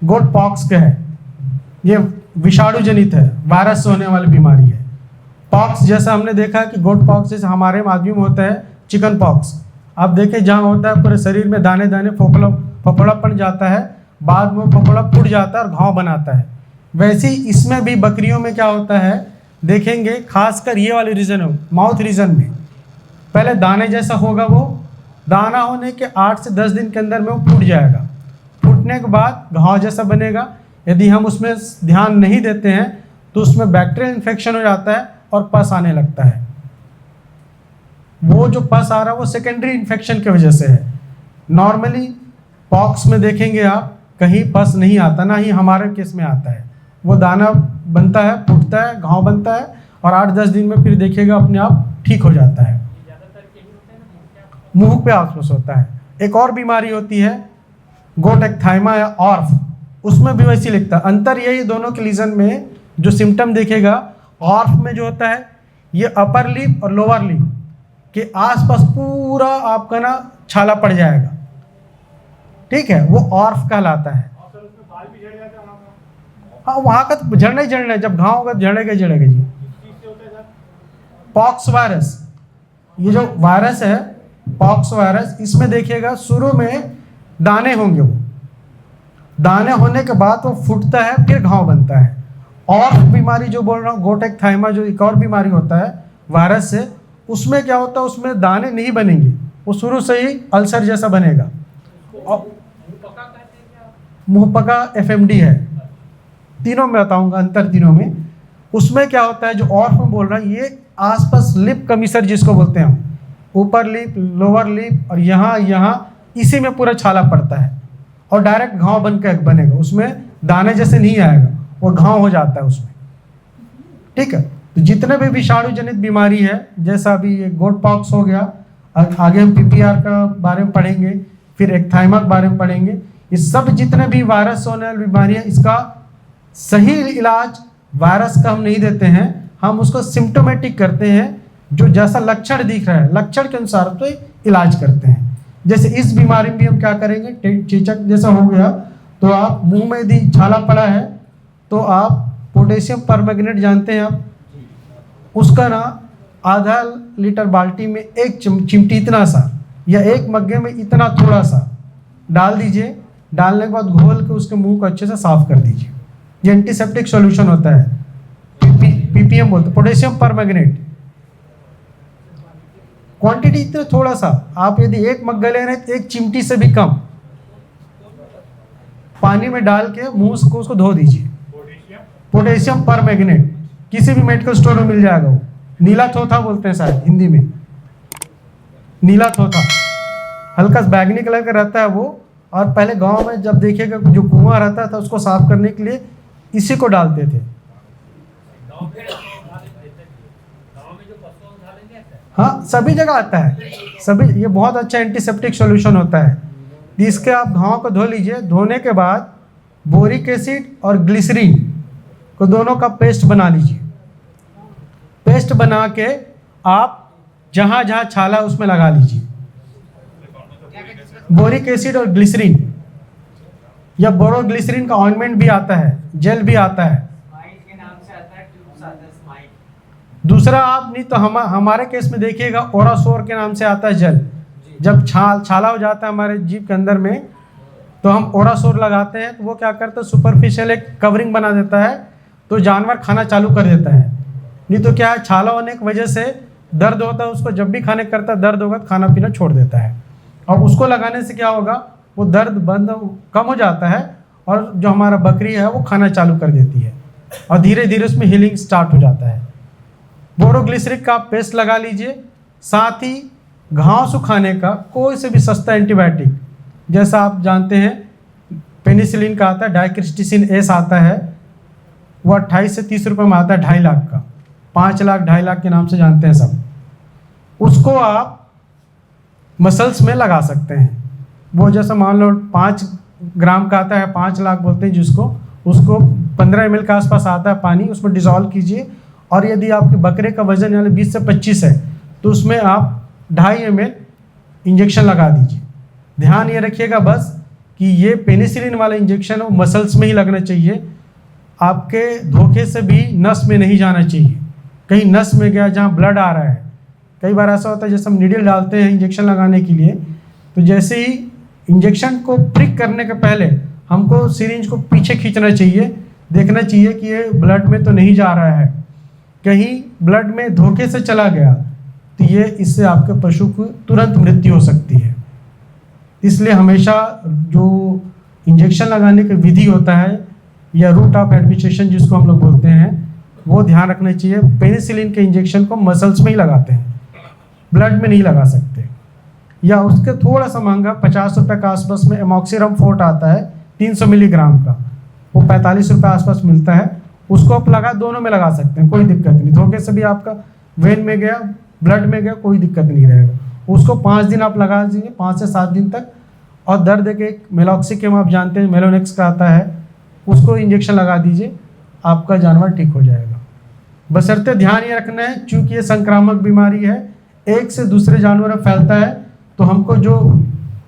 गोट pox का है, ये विषाणु जनित है, वायरस से होने वाली बीमारी है। पॉक्स जैसा हमने देखा कि गोट पॉक्स जैसे हमारे आदमी में होता है चिकन पॉक्स, आप देखें जहाँ होता है पूरे शरीर में दाने दाने फफोड़ा पड़ जाता है, बाद में फफोड़ा फूट जाता है और घाव बनाता है। वैसे ही इसमें भी बकरियों में क्या होता है देखेंगे, खासकर ये वाले रीजन हो, माउथ रीजन में पहले दाने जैसा होगा, वो दाना होने के 8 से 10 दिन के अंदर में वो फूट जाएगा। फूटने के बाद घाव जैसा बनेगा। यदि हम उसमें ध्यान नहीं देते हैं तो उसमें बैक्टीरियल इन्फेक्शन हो जाता है और पस आने लगता है। वो जो पस आ रहा है वो सेकेंडरी इन्फेक्शन की वजह से है। नॉर्मली पॉक्स में देखेंगे आप कहीं पस नहीं आता, ना ही हमारे केस में आता है। वो दाना बनता है, फूटता है, घाव बनता है और 8-10 दिन में फिर देखिएगा अपने आप ठीक हो जाता है। मुंह पे आसपास होता है। एक और बीमारी होती है गोट एक्थाइमा या ऑर्फ, उसमें भी वैसी लिखता है। अंतर यही दोनों के लीजन में जो सिम्टम देखेगा, ऑर्फ में जो होता है ये अपर लिप और लोअर लिप के आसपास पूरा आपका ना छाला पड़ जाएगा, ठीक है, वो ऑर्फ कहलाता है। हाँ, वहाँ का तो झड़ना ही झड़ना है, जब घाव होगा झड़ेगा झड़ेगा जी। पॉक्स वायरस, ये जो वायरस है पॉक्स वायरस, इसमें देखिएगा शुरू में दाने होंगे, वो दाने होने के बाद वो फूटता है, फिर घाव बनता है। और बीमारी जो बोल रहा हूँ गोट एक्थाइमा, जो एक और बीमारी होता है वायरस से, उसमें क्या होता है, उसमें दाने नहीं बनेंगे, वो शुरू से ही अल्सर जैसा बनेगा। और मुंहपका FMD है, तीनों में बताऊंगा अंतर तीनों में। उसमें क्या होता है जो और में बोल रहा है, ये आसपास लिप कमिसर जिसको बोलते हैं हम, ऊपर लिप, लोअर लिप और यहाँ इसी में पूरा छाला पड़ता है और डायरेक्ट घाव बन के बनेगा, उसमें दाने जैसे नहीं आएगा, वो घाव हो जाता है उसमें, ठीक है। तो जितने भी विषाणु जनित बीमारी है, जैसा अभी ये गोट पॉक्स हो गया, आगे हम PPR का बारे में पढ़ेंगे, फिर एक्थाइमा के बारे में पढ़ेंगे। ये सब जितने भी वायरस होने वाली बीमारी है, इसका सही इलाज वायरस का हम नहीं देते हैं, हम उसको सिम्टोमेटिक करते हैं, जो जैसा लक्षण दिख रहा है लक्षण के अनुसार तो इलाज करते हैं। जैसे इस बीमारी में भी हम क्या करेंगे, चेचक जैसा हो गया तो आप मुंह में यदि छाला पड़ा है तो आप पोटेशियम परमैंगनेट जानते हैं आप, उसका ना आधा लीटर बाल्टी में एक चिमटी इतना सा या एक मग्गे में इतना थोड़ा सा डाल दीजिए। डालने के बाद घोल के उसके मुंह को अच्छे से साफ कर दीजिए। ये एंटीसेप्टिक सॉल्यूशन होता है, PPM बोलते, पोटेशियम परमैंगनेट। क्वांटिटी इतना थोड़ा सा, आप यदि एक मग्गा ले रहे हैं तो एक चिमटी से भी कम पानी में डाल के मुंह को उसको धो दीजिए। पोटेशियम परमैंगनेट किसी भी मेडिकल स्टोर में मिल जाएगा। वो नीला थोथा बोलते हैं शायद हिंदी में, नीला थोथा, हल्का बैगनी कलर का रहता है वो। और पहले गांव में जब देखिएगा जो कुआं रहता था उसको साफ करने के लिए इसी को डालते थे। हाँ, सभी जगह आता है, सभी, ये बहुत अच्छा एंटीसेप्टिक सॉल्यूशन होता है। इसके आप घाव को धो लीजिए। धोने के बाद बोरिक एसिड और ग्लिसरीन को दोनों का पेस्ट बना लीजिए। पेस्ट बना के आप जहाँ जहाँ छाला उसमें लगा लीजिए। बोरिक एसिड और ग्लिसरीन, या बोरोग्लिसरीन का ऑइंटमेंट भी आता है, जेल भी आता है। दूसरा आप नहीं तो हमारे केस में देखिएगा ओरासोर के नाम से आता है जेल। जब छाला हो जाता है हमारे जीभ के अंदर में तो हम ओरासोर लगाते हैं, तो वो क्या करता है सुपरफिशियल एक कवरिंग बना देता है, तो जानवर खाना चालू कर देता है। नहीं तो क्या है, छाला होने की वजह से दर्द होता है उसको, जब भी खाने करता है दर्द होगा तो खाना पीना छोड़ देता है। और उसको लगाने से क्या होगा, वो दर्द बंद कम हो जाता है और जो हमारा बकरी है वो खाना चालू कर देती है और धीरे धीरे उसमें हीलिंग स्टार्ट हो जाता है। बोरोग्लिसरिक का पेस्ट लगा लीजिए। साथ ही घाव सुखाने का कोई से भी सस्ता एंटीबायोटिक, जैसा आप जानते हैं पेनिसिलिन का आता है, डाइक्रिस्टिसिन एस आता है, वो 28 से 30 रुपये में आता है 2.5 लाख का, 5 लाख 2.5 लाख के नाम से जानते हैं सब। उसको आप मसल्स में लगा सकते हैं। वो जैसा मान लो 5 ग्राम का आता है, 5 लाख बोलते हैं जिसको, उसको 15 ml के आसपास आता है पानी, उसमें डिज़ोल्व कीजिए। और यदि आपके बकरे का वजन यानी 20 से 25 है तो उसमें आप 2.5 ml इंजेक्शन लगा दीजिए। ध्यान ये रखिएगा बस कि ये पेनिसिलिन वाला इंजेक्शन वो मसल्स में ही लगना चाहिए, आपके धोखे से भी नस में नहीं जाना चाहिए। कहीं नस में गया जहाँ ब्लड आ रहा है, कई बार ऐसा होता है जैसे हम नीडल डालते हैं इंजेक्शन लगाने के लिए, तो जैसे ही इंजेक्शन को प्रिक करने के पहले हमको सिरिंज को पीछे खींचना चाहिए, देखना चाहिए कि ये ब्लड में तो नहीं जा रहा है, कहीं ब्लड में धोखे से चला गया तो ये इससे आपके पशु को तुरंत मृत्यु हो सकती है। इसलिए हमेशा जो इंजेक्शन लगाने की विधि होता है या रूट ऑफ एडमिनिस्ट्रेशन जिसको हम लोग बोलते हैं, वो ध्यान रखना चाहिए। पेनिसिलिन के इंजेक्शन को मसल्स में ही लगाते हैं, ब्लड में नहीं लगा सकते। या उसके थोड़ा सा महंगा 50 रुपये के आसपास में एमॉक्सिरम फोर्ट आता है 300 मिलीग्राम का, वो 45 रुपये आसपास मिलता है, उसको आप लगा दोनों में लगा सकते हैं, कोई दिक्कत नहीं। धोखे से भी आपका वेन में गया, ब्लड में गया, कोई दिक्कत नहीं रहेगा। उसको 5 दिन आप लगा दीजिए, 5 से 7 दिन तक। और दर्द के एक मेलॉक्सिकम आप जानते हैं, मेलोनेक्स का आता है, उसको इंजेक्शन लगा दीजिए, आपका जानवर ठीक हो जाएगा। बशर्ते ध्यान ये रखना है, चूँकि ये संक्रामक बीमारी है, एक से दूसरे जानवर में फैलता है, तो हमको जो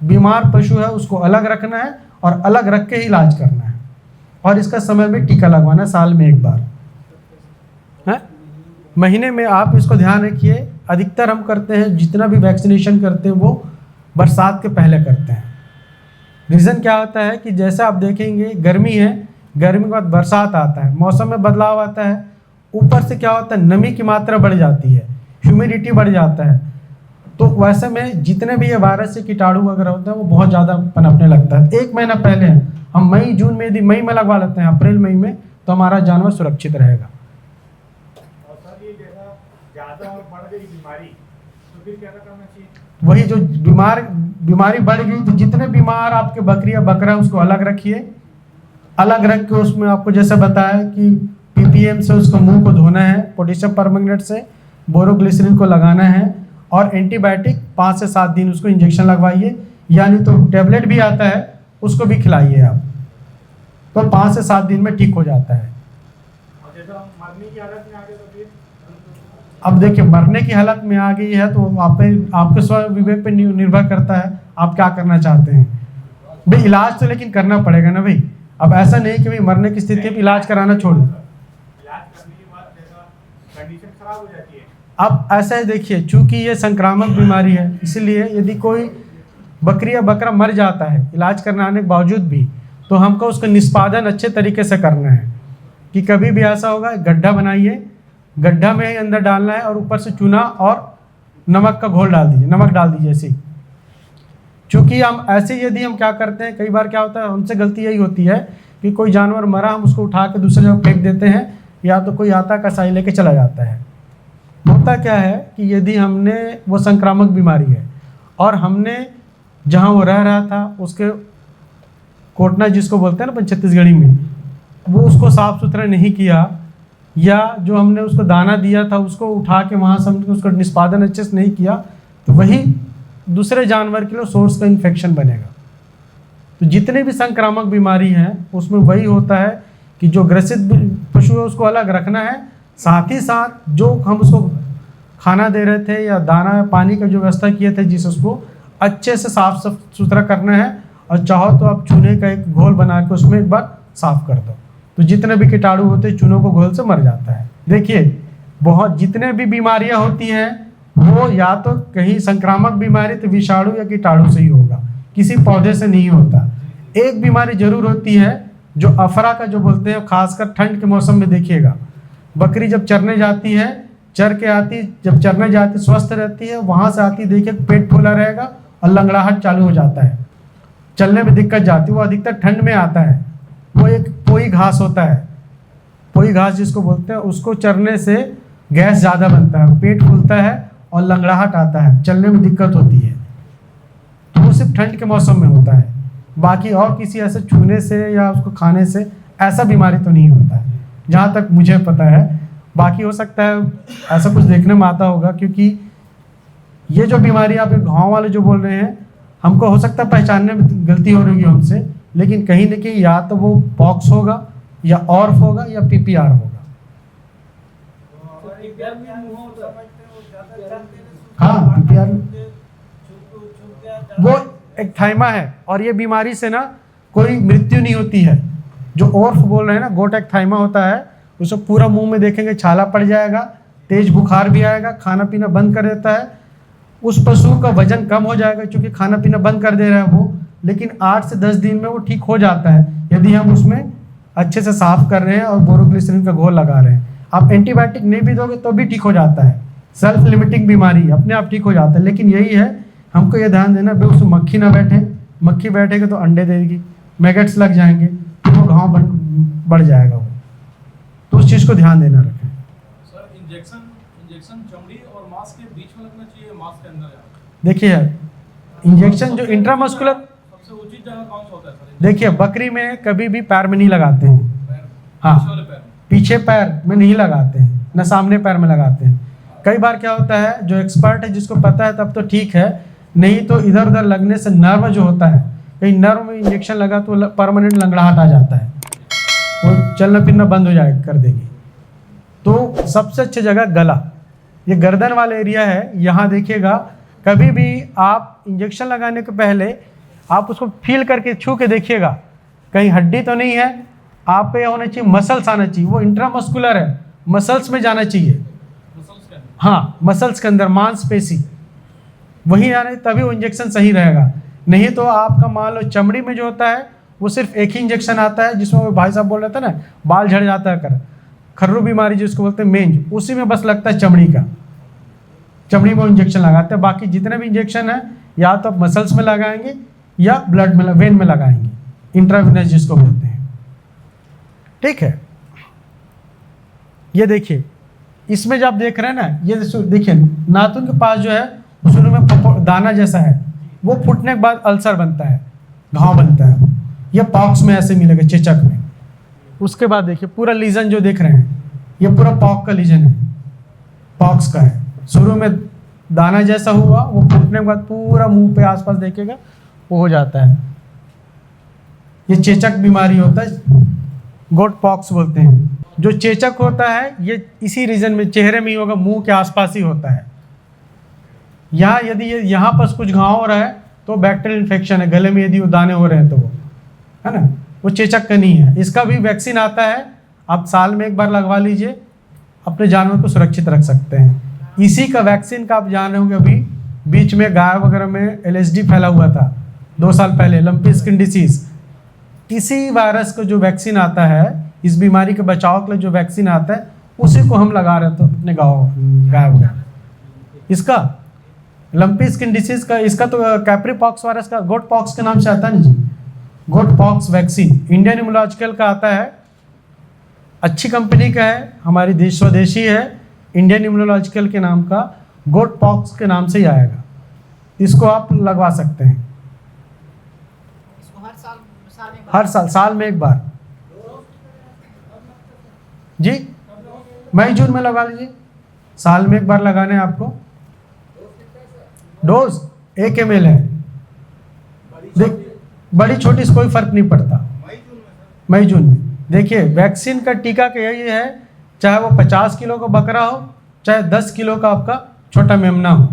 बीमार पशु है उसको अलग रखना है और अलग रख के ही इलाज करना है। और इसका समय में टीका लगवाना है, साल में 1 बार है। महीने में आप इसको ध्यान रखिए। अधिकतर हम करते हैं, जितना भी वैक्सीनेशन करते हैं वो बरसात के पहले करते हैं। रीज़न क्या होता है कि जैसे आप देखेंगे गर्मी है, गर्मी के बाद बरसात आता है, मौसम में बदलाव आता है, ऊपर से क्या होता है नमी की मात्रा बढ़ जाती है, ह्यूमिडिटी बढ़ जाता है, तो वैसे में जितने भी ये वायरस से कीटाणु वगैरह होते हैं वो बहुत ज़्यादा पनपने लगता है। 1 महीना पहले हम मई जून में, यदि मई में लगवा लेते हैं, अप्रैल मई में, तो हमारा जानवर सुरक्षित रहेगा। और सर ये जैसा ज़्यादा और बढ़ गई बीमारी तो फिर क्या करना चाहिए? वही जो बीमारी बढ़ गई तो जितने बीमार आपके बकरी या बकरा है उसको अलग रखिए। अलग रख के उसमें आपको जैसे बताया कि पीपीएम से उसको मुंह को धोना है, पोटेशियम परमंगनेट से, बोरोग्लिसरीन को लगाना है, और एंटीबायोटिक 5 से 7 दिन उसको इंजेक्शन लगवाइए, यानी तो टैबलेट भी आता है उसको भी खिलाइए आप, तो 5 से 7 दिन में ठीक हो जाता है। और जैसा मरने की हालत में आ गए तो फिर? अब देखिए मरने की हालत में आ गई है तो आपके स्व विवेक पे निर्भर करता है आप क्या करना चाहते हैं भाई। इलाज तो लेकिन करना पड़ेगा ना भाई। अब ऐसा नहीं कि भाई मरने की स्थिति में इलाज कराना छोड़ दो। इलाज करने के बाद जैसा कंडीशन खराब हो जाती है। अब ऐसा है, देखिए चूंकि ये संक्रामक बीमारी है, इसलिए यदि कोई बकरी या बकरा मर जाता है इलाज कराने के बावजूद भी, तो हमको उसका निष्पादन अच्छे तरीके से करना है। कि कभी भी ऐसा होगा, गड्ढा बनाइए, गड्ढा में ही अंदर डालना है और ऊपर से चूना और नमक का घोल डाल दीजिए, नमक डाल दीजिए ऐसे ही। चूँकि हम ऐसे यदि हम क्या करते हैं, कई बार क्या होता है हमसे गलती यही होती है कि कोई जानवर मरा, हम उसको उठा के दूसरी जगह फेंक देते हैं, या तो कोई आता कसाई लेके चला जाता है। होता क्या है कि यदि हमने, वो संक्रामक बीमारी है और हमने जहाँ वो रह रहा था उसके कोटना जिसको बोलते हैं ना छत्तीसगढ़ी में, वो उसको साफ़ सुथरा नहीं किया, या जो हमने उसको दाना दिया था उसको उठा के वहाँ से उसको निष्पादन अच्छे से नहीं किया, तो वही दूसरे जानवर के लिए सोर्स का इन्फेक्शन बनेगा। तो जितने भी संक्रामक बीमारी हैं उसमें वही होता है कि जो ग्रसित पशु है उसको अलग रखना है, साथ ही साथ जो हम उसको खाना दे रहे थे या दाना पानी का जो व्यवस्था किए थे जिस उसको अच्छे से साफ सुथरा करना है, और चाहो तो आप चूने का एक घोल बना के उसमें एक बार साफ कर दो, तो जितने भी कीटाणु होते हैं चूनों को घोल से मर जाता है। देखिए बहुत जितने भी बीमारियां होती हैं वो या तो कहीं संक्रामक बीमारी तो विषाणु या कीटाणु से ही होगा, किसी पौधे से नहीं होता। एक बीमारी जरूर होती है जो अफरा का जो बोलते हैं, खासकर ठंड के मौसम में देखिएगा, बकरी जब चरने जाती है, चर के आती, जब चरने जाती स्वस्थ रहती है, वहाँ से आती देखिए पेट फूला रहेगा और लंगड़ाहट चालू हो जाता है, चलने में दिक्कत जाती है। वो अधिकतर ठंड में आता है। वो एक पोई घास होता है, पोई घास जिसको बोलते हैं, उसको चरने से गैस ज़्यादा बनता है, पेट फूलता है और लंगड़ाहट आता है, चलने में दिक्कत होती है। तो वो सिर्फ ठंड के मौसम में होता है, बाकी और किसी ऐसे छूने से या उसको खाने से ऐसा बीमारी तो नहीं होता है जहाँ तक मुझे पता है। बाकी हो सकता है ऐसा कुछ देखने में आता होगा, क्योंकि ये जो बीमारी आप घाव वाले जो बोल रहे हैं, हमको हो सकता है पहचानने में गलती हो रही है हमसे, लेकिन कहीं न कहीं या तो वो पॉक्स होगा या ऑर्फ होगा या पीपीआर होगा। हाँ पीपीआर वो एक थाइमा है, और ये बीमारी से ना कोई मृत्यु नहीं होती है। जो ऑर्फ बोल रहे हैं ना, गोट एक्थाइमा होता है, उसको पूरा मुंह में देखेंगे छाला पड़ जाएगा, तेज बुखार भी आएगा, खाना पीना बंद कर देता है। उस पशु का वजन कम हो जाएगा क्योंकि खाना पीना बंद कर दे रहा है वो, लेकिन 8 से 10 दिन में वो ठीक हो जाता है यदि हम उसमें अच्छे से साफ कर रहे हैं और बोरोग्लिसरीन का घोल लगा रहे हैं। आप एंटीबायोटिक नहीं भी दोगे तो भी ठीक हो जाता है। सेल्फ लिमिटिंग बीमारी अपने आप ठीक हो जाता है, लेकिन यही है हमको ये ध्यान देना भाई उसमें मक्खी ना बैठे। मक्खी बैठेगी तो अंडे देगी, मैगट्स लग जाएंगे तो वो घाव बढ़ जाएगा वो, तो उस चीज़ को ध्यान देना रखें। सर इंजेक्शन चमड़ी और मांस के बीच में लगना चाहिए, मांस के अंदर जाना? देखिए इंजेक्शन जो इंट्रामस्कुलर, सबसे उचित जगह कौन सा होता है सर? देखिए बकरी में कभी भी पैर में नहीं लगाते हैं। पैर, हाँ, पीछे वाले पैर में। पीछे पैर में नहीं लगाते हैं, न सामने पैर में लगाते हैं। कई बार क्या होता है, जो एक्सपर्ट है जिसको पता है तब तो ठीक है, नहीं तो इधर उधर लगने से नर्व जो होता है, कहीं नर्व में इंजेक्शन लगा तो परमानेंट लंगड़ाहट आ जाता है, वो चलना फिरना बंद हो जाए कर देगी। तो सबसे अच्छी जगह गला, ये गर्दन वाला एरिया है, यहाँ देखिएगा। कभी भी आप इंजेक्शन लगाने के पहले आप उसको फील करके छू के देखिएगा कहीं हड्डी तो नहीं है। आप पे होना चाहिए मसल्स आना चाहिए, वो इंट्रामस्कुलर है, मसल्स में जाना चाहिए। मसल्स के अंदर? हाँ, मसल्स के अंदर, मांसपेशी वहीं आने, तभी वो इंजेक्शन सही रहेगा। नहीं तो आपका मान लो चमड़ी में जो होता है वो सिर्फ एक ही इंजेक्शन आता है, जिसमें वो भाई साहब बोल रहे थे ना बाल झड़ जाता है कर, खर्रू बीमारी जिसको बोलते हैं मेंज, उसी में बस लगता है चमड़ी का, चमड़ी में इंजेक्शन लगाते हैं। बाकी जितने भी इंजेक्शन है या तो आप मसल्स में लगाएंगे या ब्लड में, वेन में लगाएंगे, इंट्रावेनस जिसको बोलते हैं। ठीक है, ये देखिए इसमें जब आप देख रहे हैं ना, ये देखिए नाखून के पास जो है शुरू में दाना जैसा है, वो फूटने के बाद अल्सर बनता है, घाव बनता है। ये पॉक्स में ऐसे मिलेगा, चेचक में। उसके बाद देखिए पूरा लीजन जो देख रहे हैं, ये पूरा पॉक का लीजन है, पॉक्स का है। शुरू में दाना जैसा हुआ, वो फूटने के बाद पूरा मुंह पे आसपास देखेगा वो हो जाता है। ये चेचक बीमारी होता है, गोट पॉक्स बोलते हैं। जो चेचक होता है ये इसी रीजन में, चेहरे में ही होगा, मुंह के आसपास ही होता है। यहाँ यदि ये यहाँ पर कुछ घाव हो रहा है तो बैक्टीरियल इन्फेक्शन है, गले में यदि वो दाने हो रहे हैं तो वो है ना, वो चेचक का नहीं है। इसका भी वैक्सीन आता है, आप साल में एक बार लगवा लीजिए, अपने जानवर को सुरक्षित रख सकते हैं। इसी का वैक्सीन का आप जान रहे होंगे, अभी बीच में गाय वगैरह में LSD फैला हुआ था 2 साल पहले, लंपी स्किन डिसीज। इसी वायरस का जो वैक्सीन आता है, इस बीमारी के बचाव के लिए जो वैक्सीन आता है, उसी को हम लगा रहे थे अपने गाय वगैरह। इसका लंपी स्किन डिसीज का, इसका तो कैप्री पॉक्स वायरस का, गोट पॉक्स के नाम से आता है ना जी, goat pox vaccine Indian immunological का आता है, अच्छी कंपनी का है, हमारी स्वदेशी है, इंडियन इम्यूनोलॉजिकल के नाम का, गोट पॉक्स के नाम से ही आएगा। इसको आप लगवा सकते हैं इसको हर साल में एक बार जी, मई जून में लगा लीजिए, साल में एक बार लगाने हैं आपको। डोज 1 ml है, देख बड़ी छोटी से कोई फर्क नहीं पड़ता। मई जून में देखिए वैक्सीन का टीका का यही है, चाहे वो 50 किलो का बकरा हो, चाहे 10 किलो का आपका छोटा मेमना हो।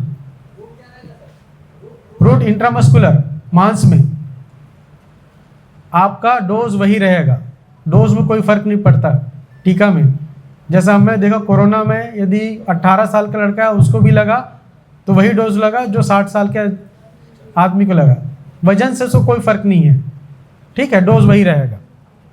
रूट इंट्रामस्कुलर, मांस में आपका डोज वही रहेगा, डोज में कोई फर्क नहीं पड़ता टीका में। जैसा हमने देखा कोरोना में, यदि 18 साल का लड़का है उसको भी लगा तो वही डोज लगा जो 60 साल के आदमी को लगा। वजन से उसको कोई फर्क नहीं है, ठीक है, डोज वही रहेगा।